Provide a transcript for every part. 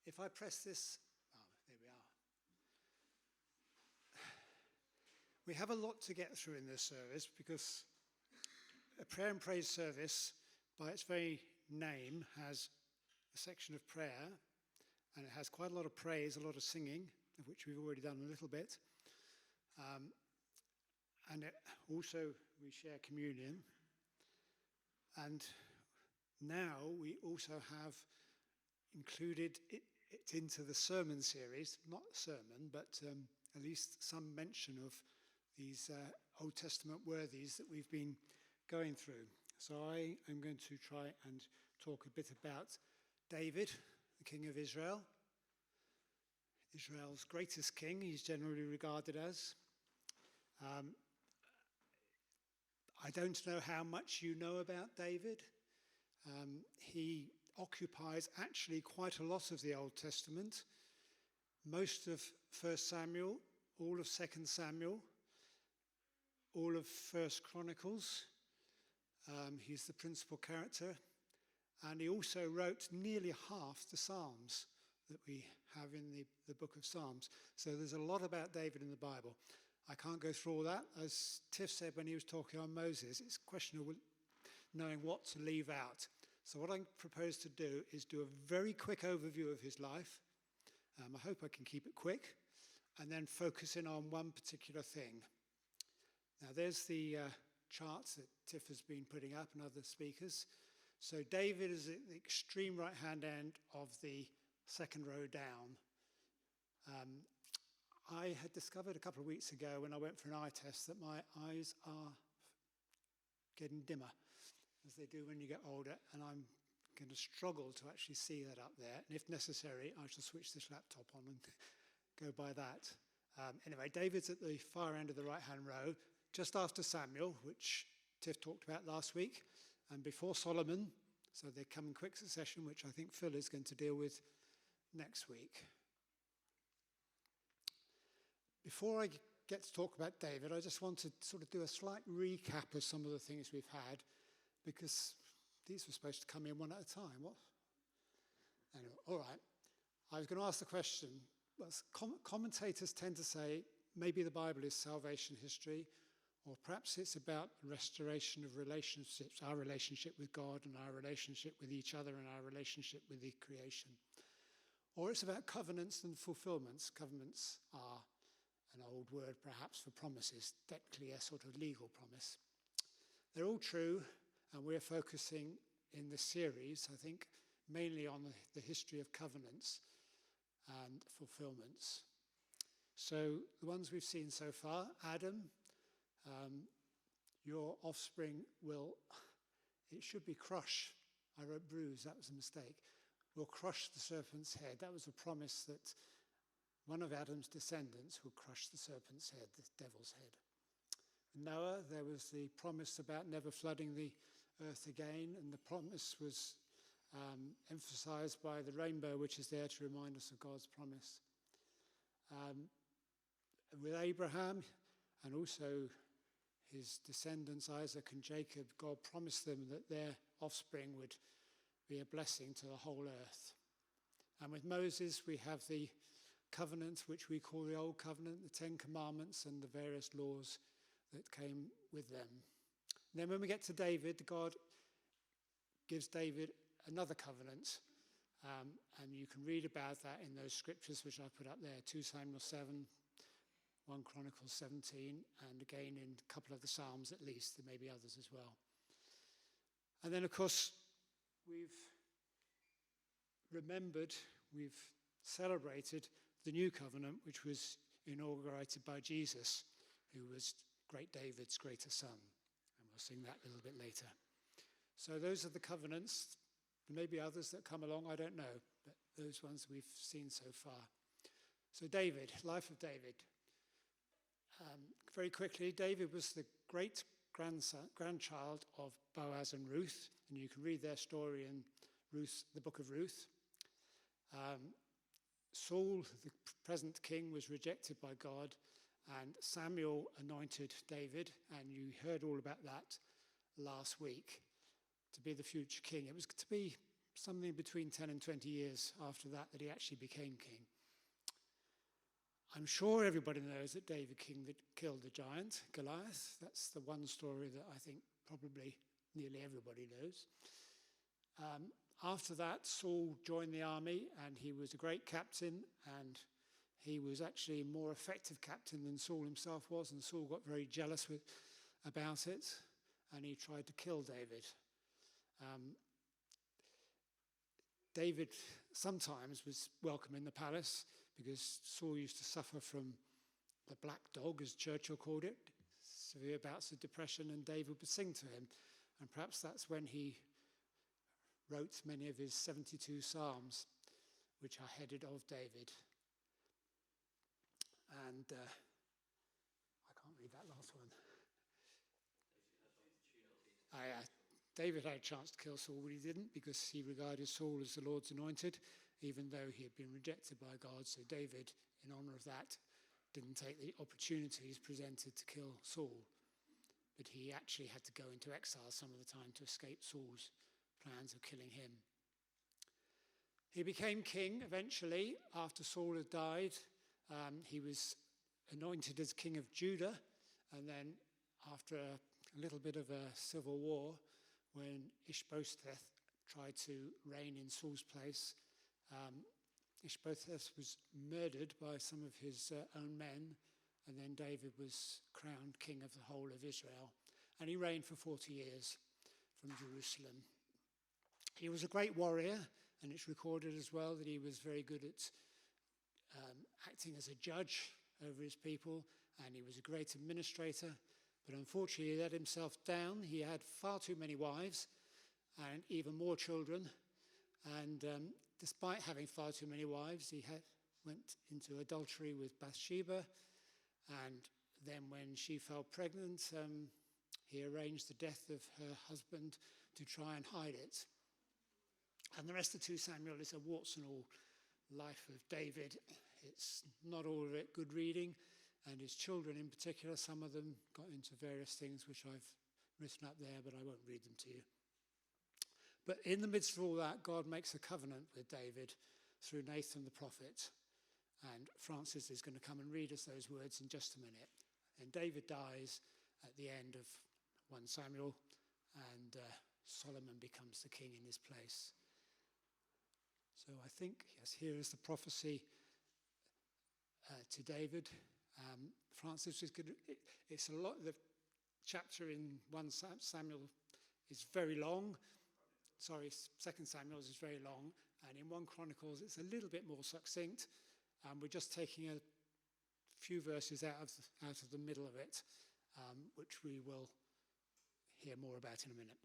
If I press this, there we are. We have a lot to get through in this service because a prayer and praise service, by its very name, has a section of prayer, and it has quite a lot of praise, a lot of singing, of which we've already done a little bit. And also we share communion. And now we also have included it into the sermon series, not a sermon, but at least some mention of these Old Testament worthies that we've been going through. So I am going to try and talk a bit about David, the king of Israel. Israel's greatest king, he's generally regarded as. I don't know how much you know about David. He occupies actually quite a lot of the Old Testament. Most of 1 Samuel, all of 2 Samuel, all of 1 Chronicles. He's the principal character. And he also wrote nearly half the Psalms that we have in the book of Psalms. So there's a lot about David in the Bible. I can't go through all that. As Tiff said when he was talking on Moses, it's a question of knowing what to leave out. So what I propose to do is do a very quick overview of his life. I hope I can keep it quick, and then focus in on one particular thing. Now there's the charts that Tiff has been putting up and other speakers. So David is at the extreme right-hand end of the second row down. I had discovered a couple of weeks ago when I went for an eye test that my eyes are getting dimmer, as they do when you get older, and I'm going to struggle to actually see that up there. And if necessary, I shall switch this laptop on and go by that. Anyway, David's at the far end of the right-hand row, just after Samuel, which Tiff talked about last week, and before Solomon. So they come in quick succession, which I think Phil is going to deal with next week. Before I get to talk about David, I just want to sort of do a slight recap of some of the things we've had, because these were supposed to come in one at a time. What? Anyway, all right. I was going to ask the question. Well, commentators tend to say maybe the Bible is salvation history, or perhaps it's about restoration of relationships, our relationship with God and our relationship with each other and our relationship with the creation. Or it's about covenants and fulfillments. Covenants are an old word perhaps for promises, technically a sort of legal promise. They're all true, and we're focusing in this series, I think, mainly on the history of covenants and fulfillments. So the ones we've seen so far, Adam, your offspring will, it should be crush. I wrote bruise, that was a mistake. Will crush the serpent's head. That was a promise that one of Adam's descendants will crush the serpent's head, the devil's head. Noah, there was the promise about never flooding the earth again, and the promise was emphasized by the rainbow, which is there to remind us of God's promise. With Abraham and also his descendants, Isaac and Jacob, God promised them that their offspring would be a blessing to the whole earth. And with Moses, we have the covenant, which we call the Old Covenant, the Ten Commandments and the various laws that came with them. And then when we get to David, God gives David another covenant, and you can read about that in those scriptures which I put up there, 2 Samuel 7, 1 Chronicles 17, and again in a couple of the Psalms at least. There may be others as well. And then, of course, we've celebrated the new covenant, which was inaugurated by Jesus, who was great David's greater son. And we'll sing that a little bit later. So those are the covenants. There may be others that come along, I don't know, but those ones we've seen so far. So David, life of David. Very quickly, David was the great-grandchild of Boaz and Ruth, and you can read their story in the book of Ruth. Saul, the present king, was rejected by God, and Samuel anointed David, and you heard all about that last week, to be the future king. It was to be something between 10 and 20 years after that he actually became king. I'm sure everybody knows that David killed the giant, Goliath. That's the one story that I think probably nearly everybody knows. After that, Saul joined the army, and he was a great captain, and he was actually a more effective captain than Saul himself was, and Saul got very jealous about it, and he tried to kill David. David sometimes was welcome in the palace because Saul used to suffer from the black dog, as Churchill called it, severe bouts of depression, and David would sing to him. And perhaps that's when he wrote many of his 72 psalms, which are headed of David. And I can't read that last one. David had a chance to kill Saul, but he didn't, because he regarded Saul as the Lord's anointed, even though he had been rejected by God. So David, in honor of that, didn't take the opportunities presented to kill Saul. But he actually had to go into exile some of the time to escape Saul's plans of killing him. He became king eventually after Saul had died. He was anointed as king of Judah, and then after a little bit of a civil war, when Ishbosheth tried to reign in Saul's place, Ishbosheth was murdered by some of his own men, and then David was crowned king of the whole of Israel. And he reigned for 40 years from Jerusalem. He was a great warrior, and it's recorded as well that he was very good at acting as a judge over his people, and he was a great administrator. But unfortunately, he let himself down. He had far too many wives and even more children. And despite having far too many wives, he went into adultery with Bathsheba. And then when she fell pregnant, he arranged the death of her husband to try and hide it. And the rest of 2 Samuel is a warts and all life of David. It's not all of it good reading. And his children in particular, some of them got into various things which I've written up there, but I won't read them to you. But in the midst of all that, God makes a covenant with David through Nathan the prophet. And Francis is going to come and read us those words in just a minute. And David dies at the end of 1 Samuel, and Solomon becomes the king in his place. So I think, yes, here is the prophecy to David. Francis is good. It's a lot. The chapter in 1 Samuel is very long. 2 Samuel is very long, and in 1 Chronicles it's a little bit more succinct. We're just taking a few verses out of the middle of it, which we will hear more about in a minute.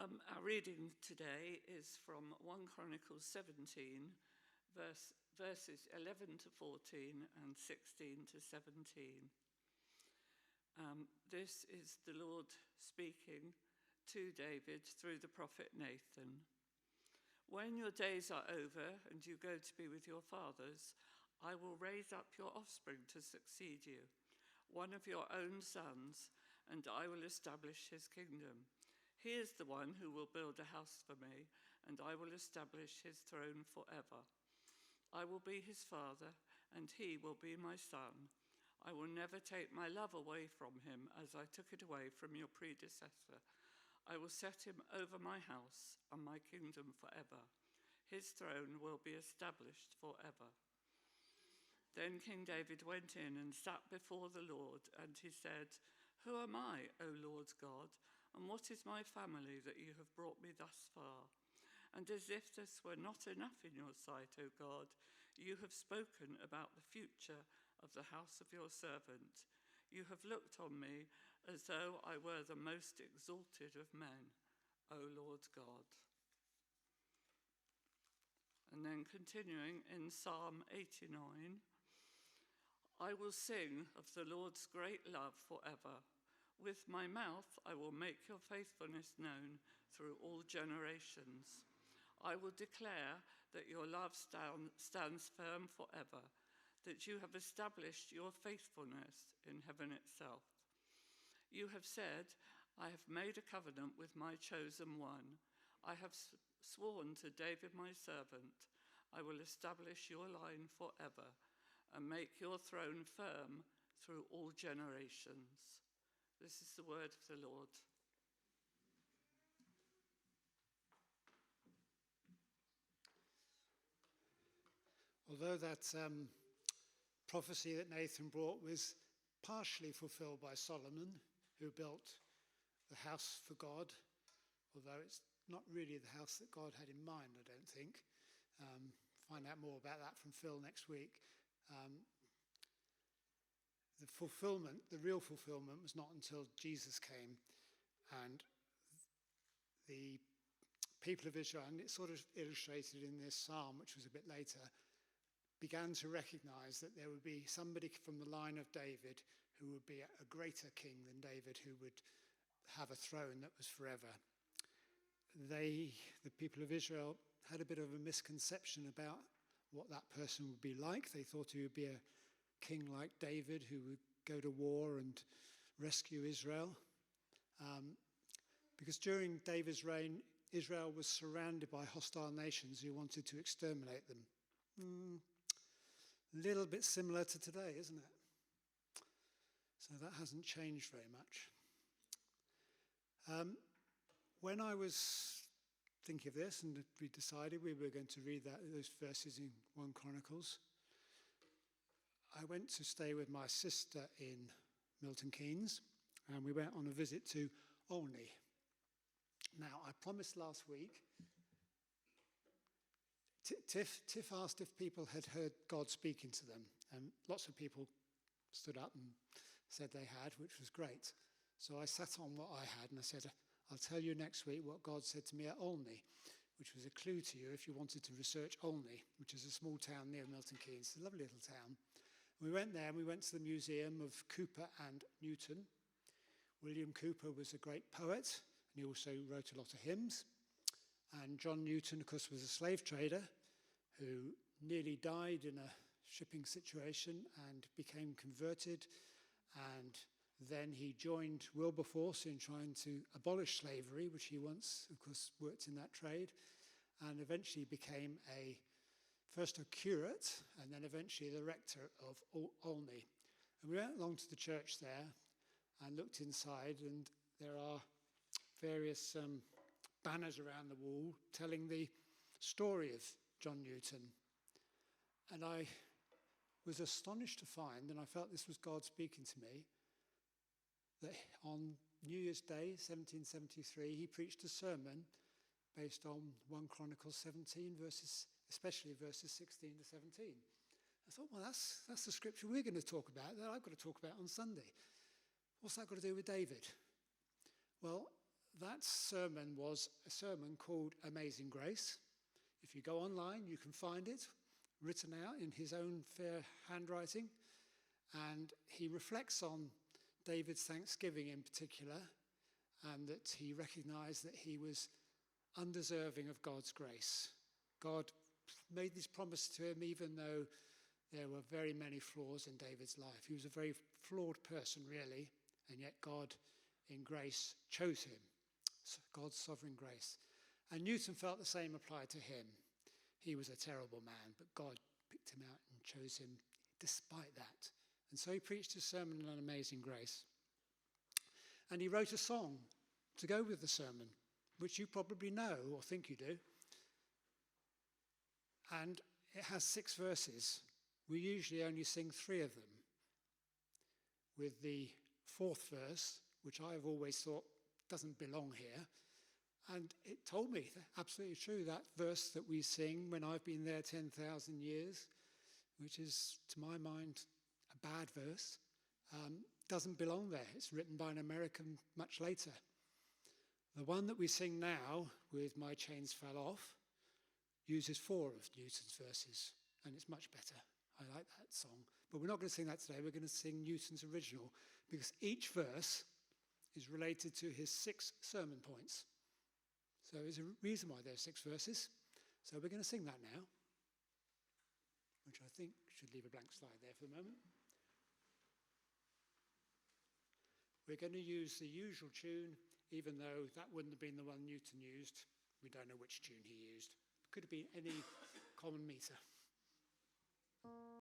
Our reading today is from 1 Chronicles 17, verses 11 to 14 and 16 to 17. This is the Lord speaking to David through the prophet Nathan. When your days are over and you go to be with your fathers, I will raise up your offspring to succeed you, one of your own sons, and I will establish his kingdom. He is the one who will build a house for me, and I will establish his throne forever. I will be his father, and he will be my son. I will never take my love away from him as I took it away from your predecessor. I will set him over my house and my kingdom forever. His throne will be established forever. Then King David went in and sat before the Lord, and he said, "Who am I, O Lord God? And what is my family that you have brought me thus far? And as if this were not enough in your sight, O God, you have spoken about the future of the house of your servant. You have looked on me as though I were the most exalted of men, O Lord God." And then continuing in Psalm 89, I will sing of the Lord's great love forever. With my mouth I will make your faithfulness known through all generations. I will declare that your love stands firm forever, that you have established your faithfulness in heaven itself. You have said, I have made a covenant with my chosen one. I have sworn to David my servant, I will establish your line forever and make your throne firm through all generations. This is the word of the Lord. Although that prophecy that Nathan brought was partially fulfilled by Solomon, who built the house for God, although it's not really the house that God had in mind, I don't think. Find out more about that from Phil next week. The real fulfillment was not until Jesus came, and the people of Israel, and it's sort of illustrated in this psalm, which was a bit later, began to recognize that there would be somebody from the line of David who would be a greater king than David, who would have a throne that was forever. The people of Israel had a bit of a misconception about what that person would be like. They thought he would be a king like David who would go to war and rescue Israel. Because during David's reign, Israel was surrounded by hostile nations who wanted to exterminate them. Little bit similar to today, isn't it? So that hasn't changed very much. When I was thinking of this, and we decided we were going to read those verses in 1 Chronicles, I went to stay with my sister in Milton Keynes, and we went on a visit to Olney. Now, I promised last week, Tiff asked if people had heard God speaking to them, and lots of people stood up and said they had, which was great. So I sat on what I had, and I said, I'll tell you next week what God said to me at Olney, which was a clue to you if you wanted to research Olney, which is a small town near Milton Keynes. It's a lovely little town. We went there, and we went to the museum of Cooper and Newton. William Cooper was a great poet, and he also wrote a lot of hymns. And John Newton, of course, was a slave trader who nearly died in a shipping situation and became converted. And then he joined Wilberforce in trying to abolish slavery, which he once, of course, worked in that trade, and eventually became first a curate and then eventually the rector of Olney. And we went along to the church there and looked inside, and there are various banners around the wall telling the story of John Newton. And I was astonished to find, and I felt this was God speaking to me, that on New Year's Day, 1773, he preached a sermon based on 1 Chronicles 17, especially verses 16 to 17. I thought, well, that's the scripture we're going to talk about, that I've got to talk about on Sunday. What's that got to do with David? Well, that sermon was a sermon called Amazing Grace. If you go online, you can find it, written out in his own fair handwriting. And he reflects on David's thanksgiving in particular, and that he recognized that he was undeserving of God's grace. God made this promise to him even though there were very many flaws in David's life. He was a very flawed person, really, and yet God, in grace, chose him. God's sovereign grace. And Newton felt the same applied to him. He was a terrible man, but God picked him out and chose him despite that. And so he preached his sermon on Amazing Grace. And he wrote a song to go with the sermon, which you probably know or think you do. And it has 6 verses. We usually only sing 3 of them, with the 4th verse, which I have always thought doesn't belong here. And it told me, absolutely true, that verse that we sing, when I've been there 10,000 years, which is, to my mind, a bad verse, doesn't belong there. It's written by an American much later. The one that we sing now, with My Chains Fell Off, uses 4 of Newton's verses, and it's much better. I like that song. But we're not going to sing that today. We're going to sing Newton's original, because each verse is related to his 6 sermon points. So there's a reason why there are 6 verses. So we're going to sing that now, which I think should leave a blank slide there for the moment. We're going to use the usual tune, even though that wouldn't have been the one Newton used. We don't know which tune he used. Could have been any common meter.